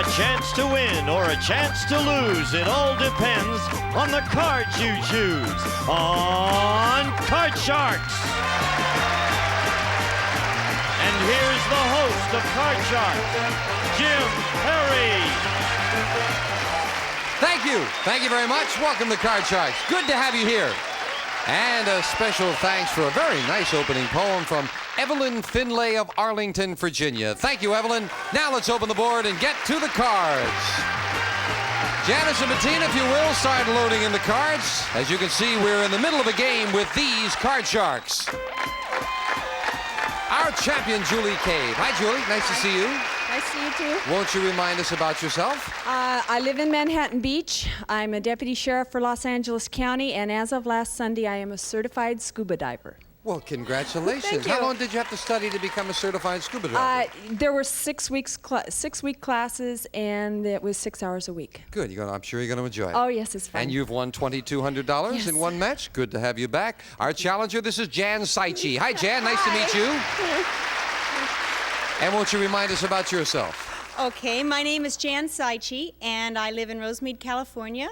A chance to win or a chance to lose. It all depends on the cards you choose on Card Sharks. And here's the host of Card Sharks, Jim Perry. Thank you. Thank you very much. Welcome to Card Sharks. Good to have you here. And a special thanks for a very nice opening poem from Evelyn Finlay of Arlington, Virginia. Thank you, Evelyn. Now let's open the board and get to the cards. Janice and Bettina, if you will, start loading in the cards. As you can see, we're in the middle of a game with these Card Sharks. Our champion, Julie Cave. Hi, Julie. Nice to see you. Nice to see you, too. Won't you remind us about yourself? I live in Manhattan Beach. I'm a deputy sheriff for Los Angeles County, and as of last Sunday, I am a certified scuba diver. Well, congratulations. Thank you. How long did you have to study to become a certified scuba diver? There were 6-week classes, and it was 6 hours a week. Good. I'm sure you're going to enjoy it. Oh, yes, it's fun. And you've won $2,200 Yes. in one match. Good to have you back. Our challenger, this is Jan Saichi. Hi, Jan. Nice to meet you. And won't you remind us about yourself? Okay, my name is Jan Saichi, and I live in Rosemead, California,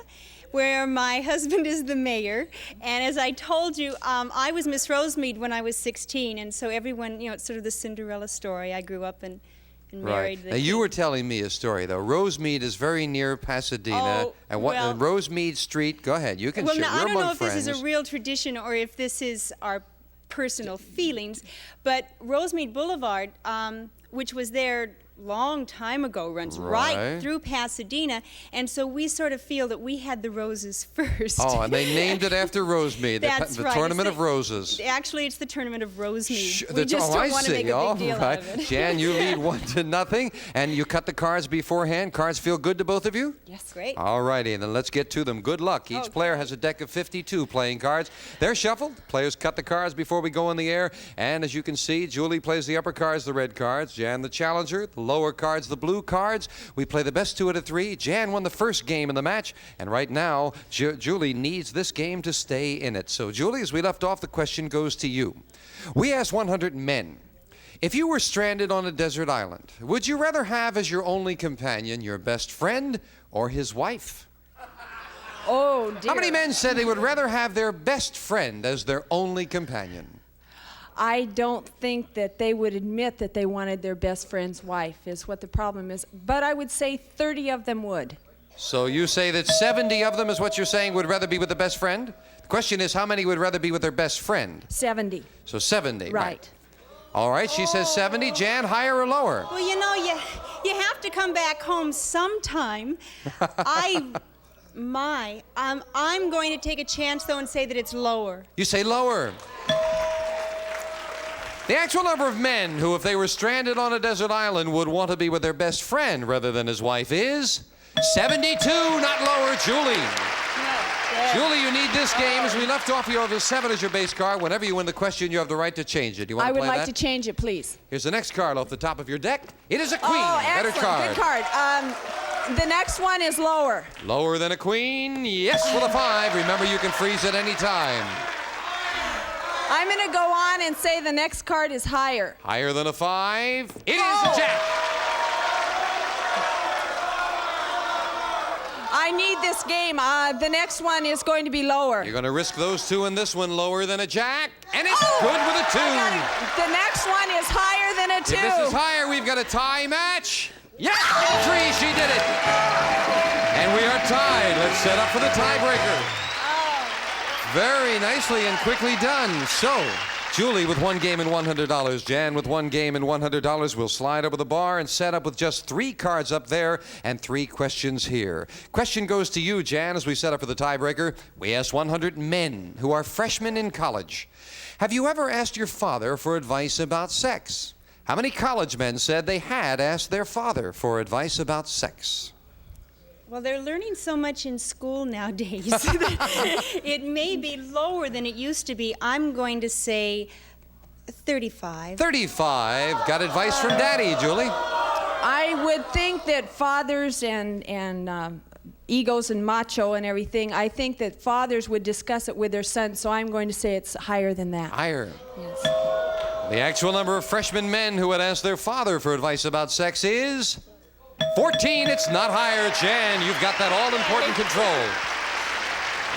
where my husband is the mayor. And as I told you, I was Miss Rosemead when I was 16, and so everyone, it's sort of the Cinderella story. I grew up and married. Right. Now, you were telling me a story, though. Rosemead is very near Pasadena. Oh, and what? well, Rosemead Street. Go ahead. You can well, share. now, We're I don't know among if friends. this is a real tradition or if this is our personal feelings, but Rosemead Boulevard, which was there long time ago, runs right through Pasadena, and so we sort of feel that we had the roses first. Oh, and they named it after Rosemead, That's the right. Tournament of Roses. Actually, it's the Tournament of Rosemead. We That's just all don't I want to see. make a big deal out of it. Jan, you lead 1-0, and you cut the cards beforehand. Cards feel good to both of you? Yes, great. All righty, then let's get to them. Good luck. Each player has a deck of 52 playing cards. They're shuffled. Players cut the cards before we go in the air, and as you can see, Julie plays the upper cards, the red cards. Jan, the challenger, the lower cards, the blue cards. We play the best 2 out of 3. Jan won the first game in the match, and right now, Julie needs this game to stay in it. So, Julie, as we left off, the question goes to you. We asked 100 men, if you were stranded on a desert island, would you rather have as your only companion your best friend or his wife? Oh, dear. How many men said they would rather have their best friend as their only companion? I don't think that they would admit that they wanted their best friend's wife, is what the problem is. But I would say 30 of them would. So you say that 70 of them is what you're saying would rather be with the best friend? The question is, how many would rather be with their best friend? 70. So 70. Right. All right, she says 70. Jan, higher or lower? Well, you have to come back home sometime. I'm going to take a chance, though, and say that it's lower. You say lower. The actual number of men who, if they were stranded on a desert island, would want to be with their best friend rather than his wife is 72, not lower. Julie. No. Julie, you need this game. As we left off, you have a 7 as your base card. Whenever you win the question, you have the right to change it. Do you want to play that? I would like to change it, please. Here's the next card off the top of your deck. It is a queen. Oh, Better excellent. card. Good card. The next one is lower. Lower than a queen? Yes, with a 5. Remember, you can freeze at any time. I'm going to go on and say the next card is higher. Higher than a 5. It is a jack. I need this game. The next one is going to be lower. You're going to risk those 2 in this one, lower than a jack. And it's good with a 2. The next one is higher than a 2. If this is higher, we've got a tie match. Yes, 3, she did it. And we are tied. Let's set up for the tiebreaker. Very nicely and quickly done. So, Julie with 1 game and $100. Jan with 1 game and $100 will slide over the bar and set up with just 3 cards up there and 3 questions here. Question goes to you, Jan, as we set up for the tiebreaker. We asked 100 men who are freshmen in college. Have you ever asked your father for advice about sex? How many college men said they had asked their father for advice about sex? Well, they're learning so much in school nowadays. It may be lower than it used to be. I'm going to say 35. 35. Got advice from Daddy, Julie. I would think that fathers and egos and macho and everything, I think that fathers would discuss it with their sons, so I'm going to say it's higher than that. Higher. Yes. The actual number of freshman men who had asked their father for advice about sex is 14, it's not higher. Jan, you've got that all-important control.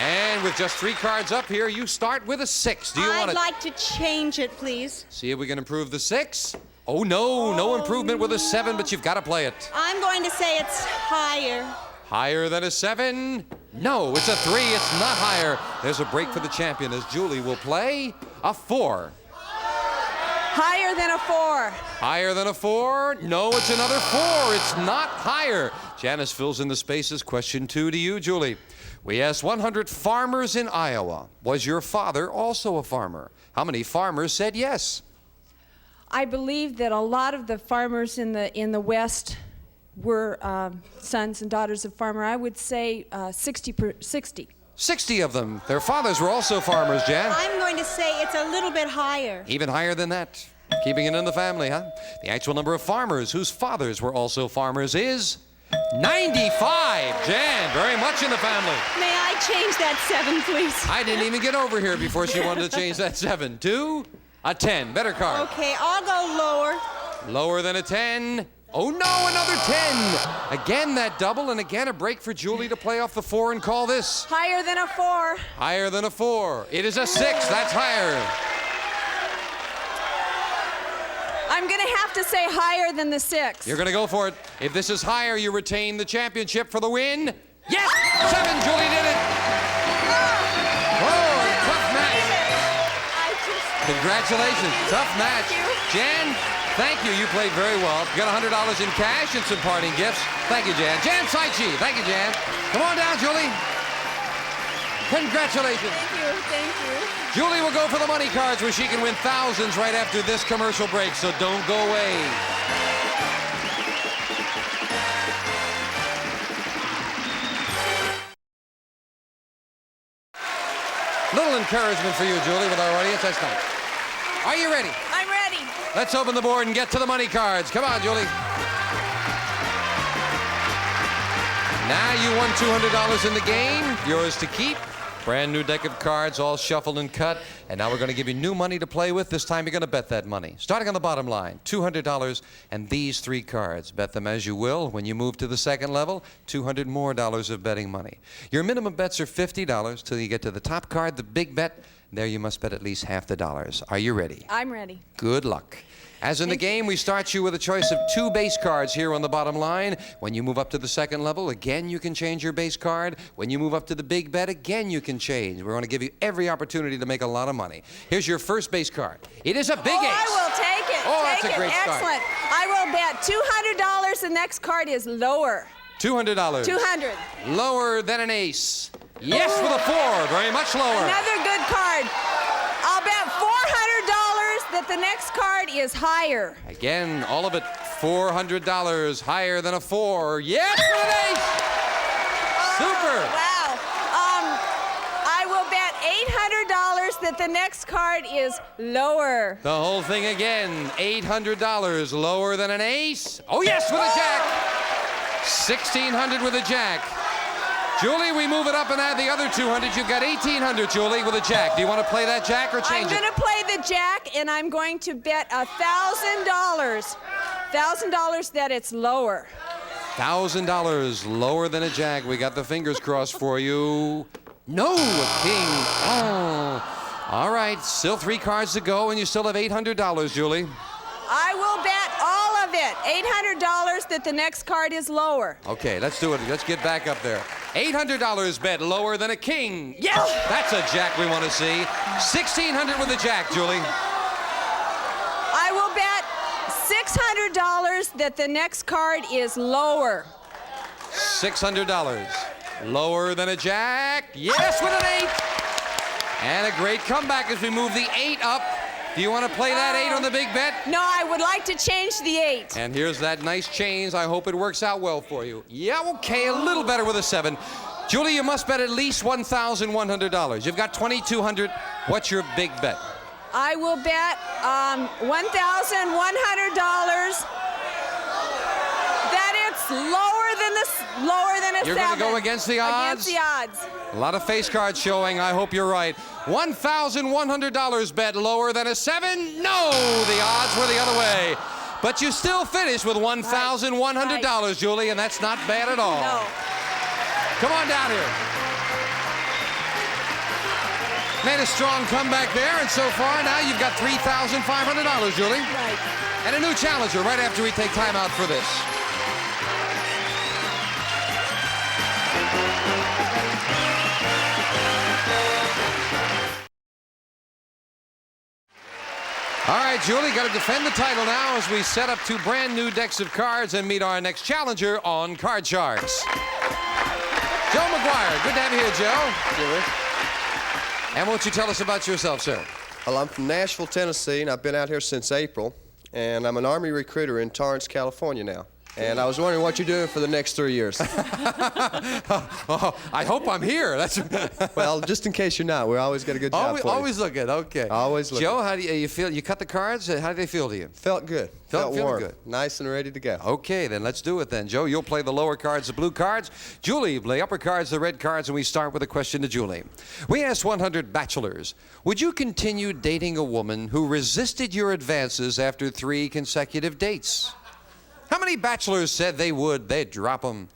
And with just 3 cards up here, you start with a 6. Do you want I'd to like to change it, please. see if we can improve the 6? Oh, no improvement with a 7, but you've got to play it. I'm going to say it's higher. Higher than a 7? No, it's a 3. It's not higher. There's a break for the champion as Julie will play a 4. Higher than a 4. Higher than a 4? No, it's another 4. It's not higher. Janice fills in the spaces. Question 2 to you, Julie. We asked 100 farmers in Iowa. Was your father also a farmer? How many farmers said yes? I believe that a lot of the farmers in the West were sons and daughters of farmer. I would say 60. 60 of them. Their fathers were also farmers, Jan. I'm going to say it's a little bit higher. Even higher than that. Keeping it in the family, huh? The actual number of farmers whose fathers were also farmers is 95. Jan, very much in the family. May I change that 7, please? I didn't even get over here before she wanted to change that 7 to a 10. Better card. Okay, I'll go lower. Lower than a 10. Oh no, another 10. Again that double, and again a break for Julie to play off the 4 and call this. Higher than a 4. Higher than a 4. It is a 6. That's higher. I'm going to have to say higher than the 6. You're going to go for it. If this is higher, you retain the championship for the win. Yes! 7. Julie did it. Oh, tough match. Congratulations. Tough match. Jan, thank you. You played very well. You got $100 in cash and some parting gifts. Thank you, Jan. Jan Saichi. Thank you, Jan. Come on down, Julie. Congratulations. Thank you. Thank you. Julie will go for the money cards where she can win thousands right after this commercial break, so don't go away. Little encouragement for you, Julie, with our audience. That's nice. Are you ready? I'm ready. Let's open the board and get to the money cards. Come on, Julie. Now you won $200 in the game. Yours to keep. Brand new deck of cards, all shuffled and cut. And now we're going to give you new money to play with. This time you're going to bet that money. Starting on the bottom line, $200 and these 3 cards. Bet them as you will. When you move to the second level, $200 more of betting money. Your minimum bets are $50 till you get to the top card, the big bet. There you must bet at least half the dollars. Are you ready? I'm ready. Good luck. As in the game, we start you with a choice of 2 base cards here on the bottom line. When you move up to the second level, again, you can change your base card. When you move up to the big bet, again, you can change. We're going to give you every opportunity to make a lot of money. Here's your first base card. It is a big ace. I will take it. Oh, that's a great start. Excellent. I will bet $200. The next card is lower. $200. 200. Lower than an ace. Yes, with a 4. Very much lower. Another good card. I'll bet $400 that the next card is higher. Again, all of it, $400. Higher than a 4. Yes, with an ace. Super. Wow. I will bet $800 that the next card is lower. The whole thing again, $800. Lower than an ace. Oh, yes, with a jack. $1,600 with a jack. Julie, we move it up and add the other 200. You've got $1,800, Julie, with a jack. Do you want to play that jack or change it? I'm going to play the jack, and I'm going to bet $1,000. $1,000 that it's lower. $1,000 lower than a jack. We got the fingers crossed for you. No, a king. Oh. All right, still 3 cards to go, and you still have $800, Julie. I will bet all of it. $800 that the next card is lower. Okay, let's do it. Let's get back up there. $800 bet lower than a king. Yes, that's a jack we want to see. $1,600 with a jack, Julie. I will bet $600 that the next card is lower. $600. Lower than a jack. Yes, with an 8. And a great comeback as we move the 8 up. Do you want to play that 8 on the big bet? No, I would like to change the 8. And here's that nice change. I hope it works out well for you. Yeah, okay, a little better with a 7. Julie, you must bet at least $1,100. You've got $2,200. What's your big bet? I will bet $1,100 that it's lower than a 7. You're going to go against the odds? Against the odds. A lot of face cards showing. I hope you're right. $1,100 bet lower than a 7? No, the odds were the other way. But you still finish with $1,100, Julie, and that's not bad at all. No. Come on down here. Made a strong comeback there, and so far now you've got $3,500, Julie. Right. And a new challenger right after we take time out for this. All right, Julie, got to defend the title now as we set up 2 brand new decks of cards and meet our next challenger on Card Sharks. Joe McGuire, good to have you here, Joe. Julie. And won't you tell us about yourself, sir? Well, I'm from Nashville, Tennessee, and I've been out here since April. And I'm an Army recruiter in Torrance, California now. And I was wondering what you're doing for the next 3 years. Oh, I hope I'm here. That's Well, just in case you're not, we always got a good job for you. always looking. Okay. Always looking. Joe, how do you feel? You cut the cards. How do they feel to you? Felt good. Felt warm. good. Nice and ready to go. Okay, then let's do it then. Joe, you'll play the lower cards, the blue cards. Julie, play upper cards, the red cards, and we start with a question to Julie. We asked 100 bachelors, would you continue dating a woman who resisted your advances after 3 consecutive dates? How many bachelors said they would? They'd drop them.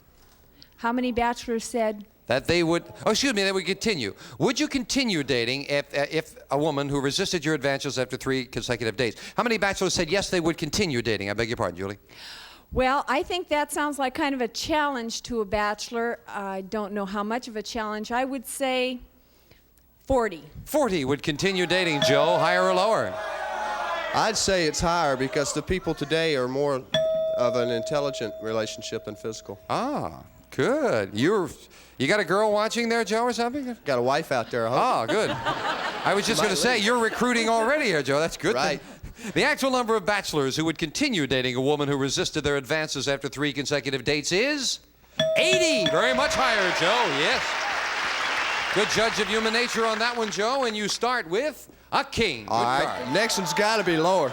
How many bachelors said? That they would, oh, excuse me, they would continue. Would you continue dating if a woman who resisted your advances after 3 consecutive dates? How many bachelors said yes, they would continue dating? I beg your pardon, Julie. Well, I think that sounds like kind of a challenge to a bachelor. I don't know how much of a challenge. I would say 40. 40 would continue dating, Joe. Higher or lower? I'd say it's higher because the people today are more of an intelligent relationship than physical. Ah, good. You got a girl watching there, Joe, or something? Got a wife out there, I hope. Oh, good. I was just going to say, you're recruiting already here, Joe. That's good. Right. The actual number of bachelors who would continue dating a woman who resisted their advances after 3 consecutive dates is 80. Very much higher, Joe. Yes. Good judge of human nature on that one, Joe. And you start with a king. Good All right, card. next one's got to be lower.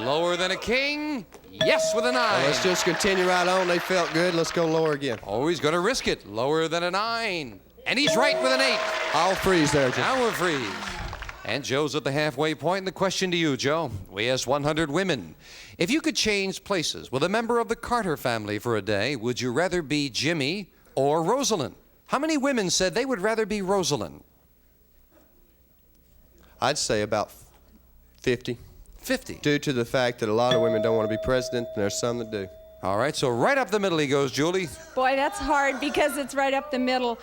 Lower than a king? Yes, with a 9. Well, let's just continue right on. They felt good. Let's go lower again. Always going to risk it. Lower than a 9. And he's right with an 8. I'll freeze there, Jim. Now we're freeze. And Joe's at the halfway point. And the question to you, Joe. We asked 100 women. If you could change places with a member of the Carter family for a day, would you rather be Jimmy or Rosalind? How many women said they would rather be Rosalind? I'd say about 50. 50. Due to the fact that a lot of women don't want to be president, and there's some that do. All right, so right up the middle he goes, Julie. Boy, that's hard because it's right up the middle.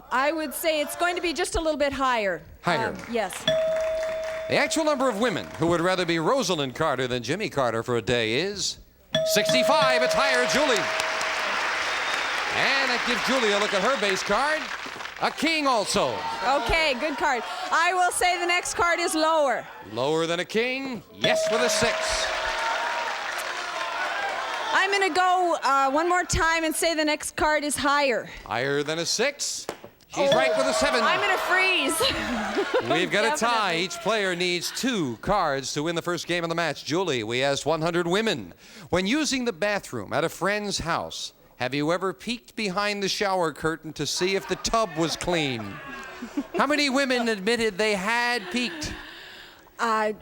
I would say it's going to be just a little bit higher. Higher. Yes. The actual number of women who would rather be Rosalind Carter than Jimmy Carter for a day is 65. It's higher, Julie. And that gives Julie a look at her base card. A king also. Okay, good card. I will say the next card is lower. Lower than a king? Yes, with a 6. I'm going to go one more time and say the next card is higher. Higher than a 6? She's right with a 7. I'm going to freeze. We've got a tie. Definitely. Each player needs 2 cards to win the first game of the match. Julie, we asked 100 women. When using the bathroom at a friend's house, have you ever peeked behind the shower curtain to see if the tub was clean? How many women admitted they had peeked? I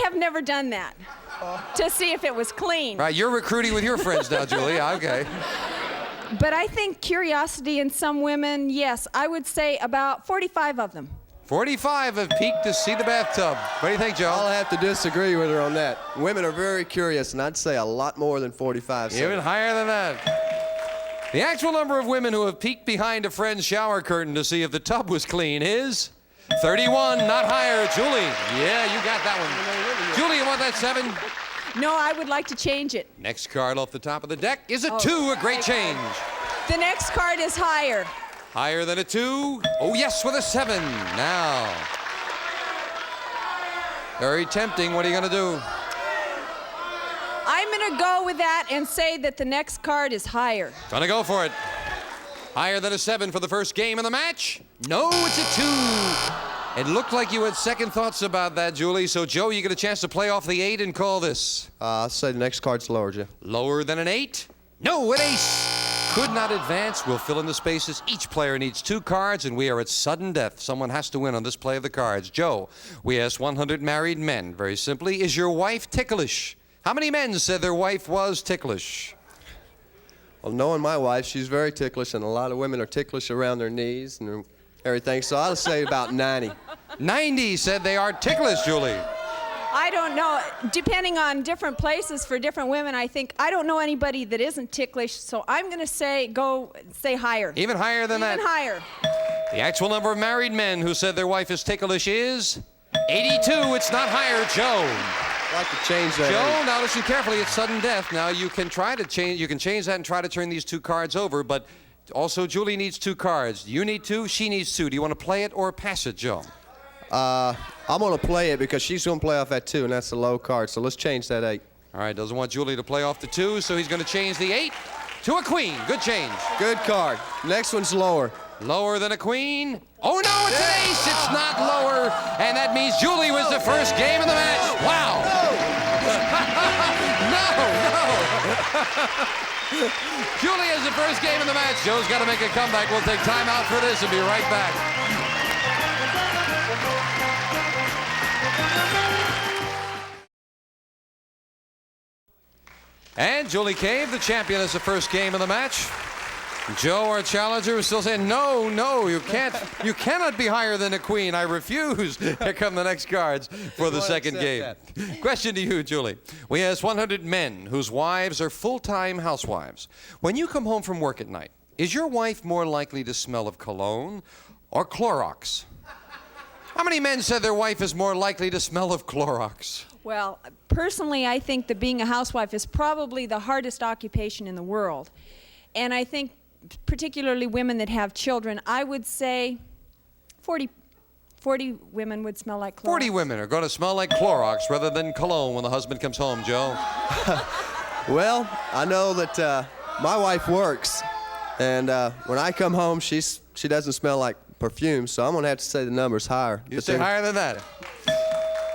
have never done that to see if it was clean. Right, you're recruiting with your friends now, Julie. Okay. But I think curiosity in some women, yes, I would say about 45 of them. 45 have peeked to see the bathtub. What do you think, Joe? I'll have to disagree with her on that. Women are very curious, and I'd say a lot more than 45. Even higher than that. The actual number of women who have peeked behind a friend's shower curtain to see if the tub was clean is 31, not higher. Julie, yeah, you got that one. Julie, you want that 7? No, I would like to change it. Next card off the top of the deck is a 2, a great change. The next card is higher. Higher than a 2? Oh, yes, with a 7. Now. Very tempting. What are you going to do? I'm going to go with that and say that the next card is higher. Gonna go for it. Higher than a 7 for the first game of the match? No, it's a 2. It looked like you had second thoughts about that, Julie. So, Joe, you get a chance to play off the 8 and call this. I'll say the next card's lower, Jim. Lower than an 8? No, an ace. could not advance, we'll fill in the spaces. Each player needs 2 cards, and we are at sudden death. Someone has to win on this play of the cards. Joe, we asked 100 married men. Very simply, is your wife ticklish? How many men said their wife was ticklish? Well, knowing my wife, she's very ticklish, and a lot of women are ticklish around their knees and everything, so I'll say about 90. 90 said they are ticklish, Julie. I don't know. Depending on different places for different women, I don't know anybody that isn't ticklish, so I'm going to say higher. Even higher than that? Even higher. The actual number of married men who said their wife is ticklish is 82. It's not higher, Joe. I'd like to change that. Joe, now listen carefully. It's sudden death. Now you can try to change. You can change that and try to turn these 2 cards over. But also, Julie needs 2 cards. You need 2. She needs 2. Do you want to play it or pass it, Joe? I'm going to play it because she's going to play off that 2, and that's a low card. So let's change that 8. All right. Doesn't want Julie to play off the 2, so he's going to change the 8 to a queen. Good change. Good card. Next one's lower. Lower than a queen. Oh no, it's an ace. It's not lower, and that means Julie was the first game of the match. Wow. No. Julie is the first game of the match. Joe's got to make a comeback. We'll take time out for this and be right back. And Julie Cave, the champion, is the first game of the match. Joe, our challenger, is still saying, no, you can't. You cannot be higher than a queen. I refuse. Here come the next cards for the second game. Question to you, Julie. We asked 100 men whose wives are full-time housewives. When you come home from work at night, is your wife more likely to smell of cologne or Clorox? How many men said their wife is more likely to smell of Clorox? Well, personally, I think that being a housewife is probably the hardest occupation in the world. And I think particularly women that have children, I would say 40 women would smell like Clorox. 40 women are going to smell like Clorox rather than cologne when the husband comes home, Joe. Well, I know that my wife works, and when I come home, she doesn't smell like perfume, so I'm going to have to say the number's higher. You say higher than that.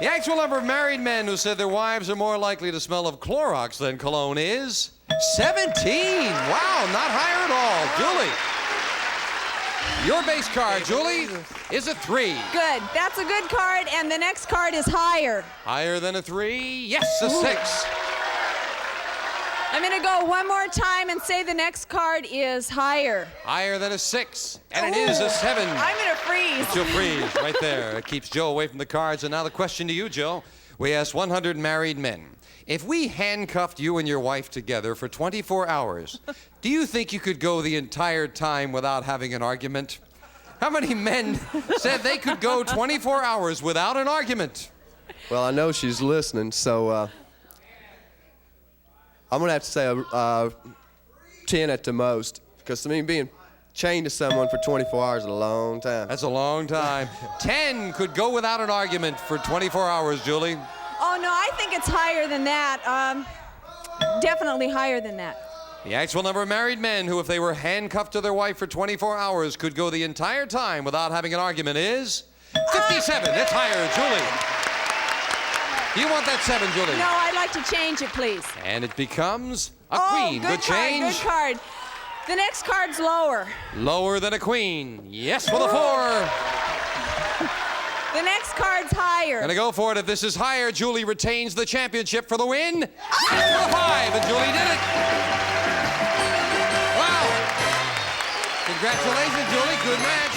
The actual number of married men who said their wives are more likely to smell of Clorox than cologne is 17. Wow, not higher at all. Julie, your base card, Julie, is a 3. Good. That's a good card, and the next card is higher. Higher than a 3? Yes, a 6. I'm going to go one more time and say the next card is higher. Higher than a 6, and it is a 7. I'm going to freeze. She'll freeze right there. It keeps Joe away from the cards. And now the question to you, Joe. We asked 100 married men. If we handcuffed you and your wife together for 24 hours, do you think you could go the entire time without having an argument? How many men said they could go 24 hours without an argument? Well, I know she's listening, so I'm going to have to say 10 at the most, because to me, being chained to someone for 24 hours is a long time. That's a long time. 10 could go without an argument for 24 hours, Julie. Oh, no, I think it's higher than that. Definitely higher than that. The actual number of married men who, if they were handcuffed to their wife for 24 hours, could go the entire time without having an argument is 57. It's higher, Julie. Do you want that 7, Julie? No, I'd like to change it, please. And it becomes a queen. Good change. Good card. The next card's lower. Lower than a queen. Yes, with a 4. The next card's higher. Gonna go for it. If this is higher, Julie retains the championship for the win. Yes, with a 5, and Julie did it. Wow. Congratulations, Julie. Good match.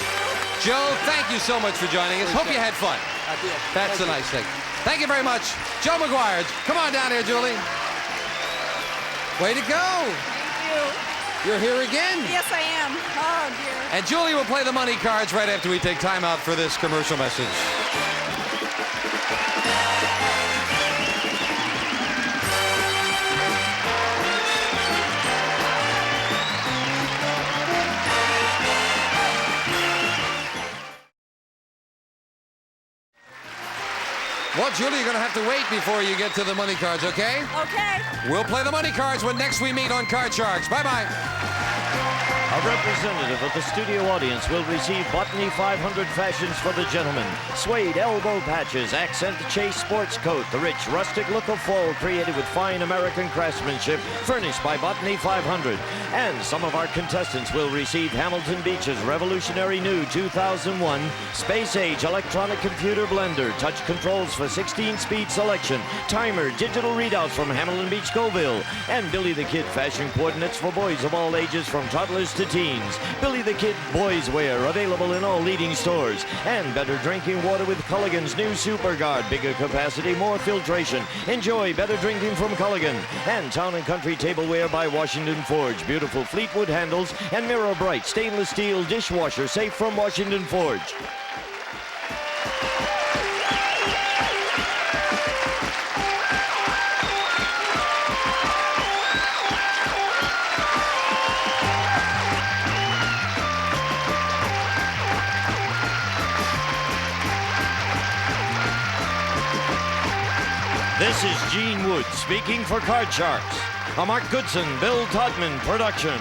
Joe, thank you so much for joining us. Hope you had fun. I did. That's a nice thing. Thank you very much. Joe McGuire, come on down here, Julie. Way to go. Thank you. You're here again. Yes, I am. Oh, dear. And Julie will play the money cards right after we take time out for this commercial message. Well, Julie, you're going to have to wait before you get to the money cards, okay? Okay. We'll play the money cards when next we meet on Card Sharks. Bye-bye. A representative of the studio audience will receive Botany 500 fashions for the gentlemen. Suede elbow patches accent the chase sports coat, the rich rustic look of fall created with fine American craftsmanship, furnished by Botany 500. And some of our contestants will receive Hamilton Beach's revolutionary new 2001 space-age electronic computer blender, touch controls for 16-speed selection, timer, digital readouts from Hamilton Beach Scoville, and Billy the Kid fashion coordinates for boys of all ages from toddlers to teens. Billy the Kid boys wear available in all leading stores. And better drinking water with Culligan's new Super Guard. Bigger capacity, more filtration. Enjoy better drinking from Culligan. And Town and Country tableware by Washington Forge. Beautiful Fleetwood handles and mirror bright stainless steel dishwasher safe from Washington Forge. This is Gene Wood speaking for Card Sharks, a Mark Goodson, Bill Todman production.